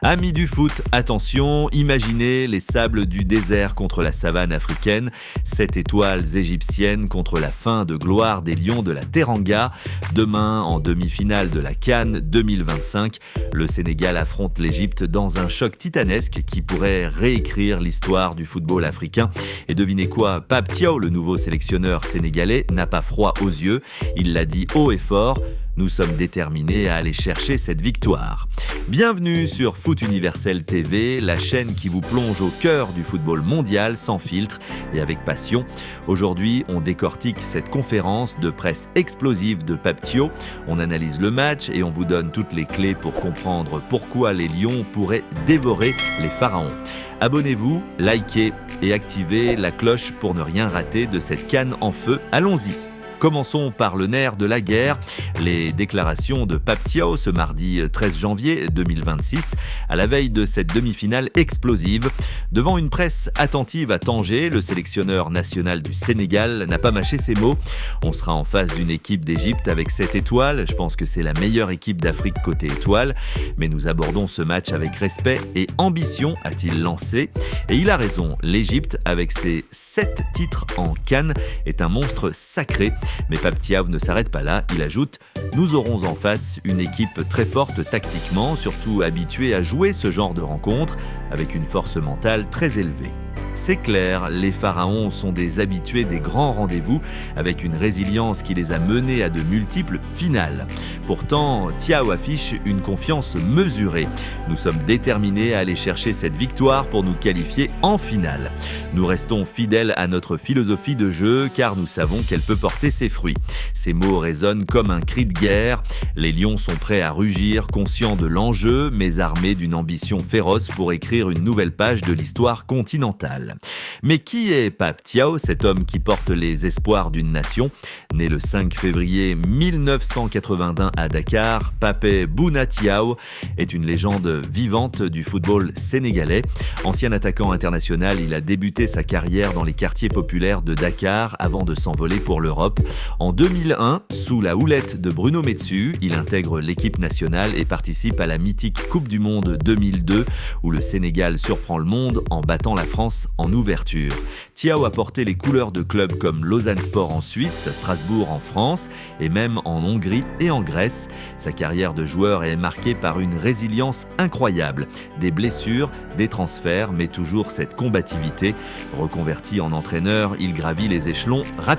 Amis du foot, attention, imaginez les sables du désert contre la savane africaine, 7 étoiles égyptiennes contre la fin de gloire des Lions de la Teranga. Demain, en demi-finale de la CAN 2025, le Sénégal affronte l'Égypte dans un choc titanesque qui pourrait réécrire l'histoire du football africain. Et devinez quoi, Pape Thiaw, le nouveau sélectionneur sénégalais, n'a pas froid aux yeux. Il l'a dit haut et fort. Nous sommes déterminés à aller chercher cette victoire. Bienvenue sur Foot Universel TV, la chaîne qui vous plonge au cœur du football mondial sans filtre et avec passion. Aujourd'hui, on décortique cette conférence de presse explosive de Pape Thiaw. On analyse le match et on vous donne toutes les clés pour comprendre pourquoi les Lions pourraient dévorer les Pharaons. Abonnez-vous, likez et activez la cloche pour ne rien rater de cette CAN en feu. Allons-y! Commençons par le nerf de la guerre, les déclarations de Pape Thiaw ce mardi 13 janvier 2026, à la veille de cette demi-finale explosive. Devant une presse attentive à Tanger, le sélectionneur national du Sénégal n'a pas mâché ses mots. On sera en face d'une équipe d'Égypte avec 7 étoiles, je pense que c'est la meilleure équipe d'Afrique côté étoile, mais nous abordons ce match avec respect et ambition, a-t-il lancé. Et il a raison, l'Égypte, avec ses 7 titres en CAN, est un monstre sacré. Mais Pape Thiaw ne s'arrête pas là, il ajoute « Nous aurons en face une équipe très forte tactiquement, surtout habituée à jouer ce genre de rencontres, avec une force mentale très élevée. » C'est clair, les Pharaons sont des habitués des grands rendez-vous, avec une résilience qui les a menés à de multiples finales. Pourtant, Thiaw affiche une confiance mesurée. Nous sommes déterminés à aller chercher cette victoire pour nous qualifier en finale. Nous restons fidèles à notre philosophie de jeu car nous savons qu'elle peut porter ses fruits. Ces mots résonnent comme un cri de guerre. Les Lions sont prêts à rugir, conscients de l'enjeu, mais armés d'une ambition féroce pour écrire une nouvelle page de l'histoire continentale. Mais qui est Pape Thiaw, cet homme qui porte les espoirs d'une nation? Né le 5 février 1981 à Dakar, Pape Bouna Thiaw est une légende vivante du football sénégalais. Ancien attaquant international, il a débuté sa carrière dans les quartiers populaires de Dakar avant de s'envoler pour l'Europe. En 2001, sous la houlette de Bruno Metsu, il intègre l'équipe nationale et participe à la mythique Coupe du Monde 2002 où le Sénégal surprend le monde en battant la France en ouverture. Thiaw a porté les couleurs de clubs comme Lausanne Sport en Suisse, Strasbourg en France et même en Hongrie et en Grèce. Sa carrière de joueur est marquée par une résilience incroyable. Des blessures, des transferts, mais toujours cette combativité. Reconverti en entraîneur, il gravit les échelons rapidement.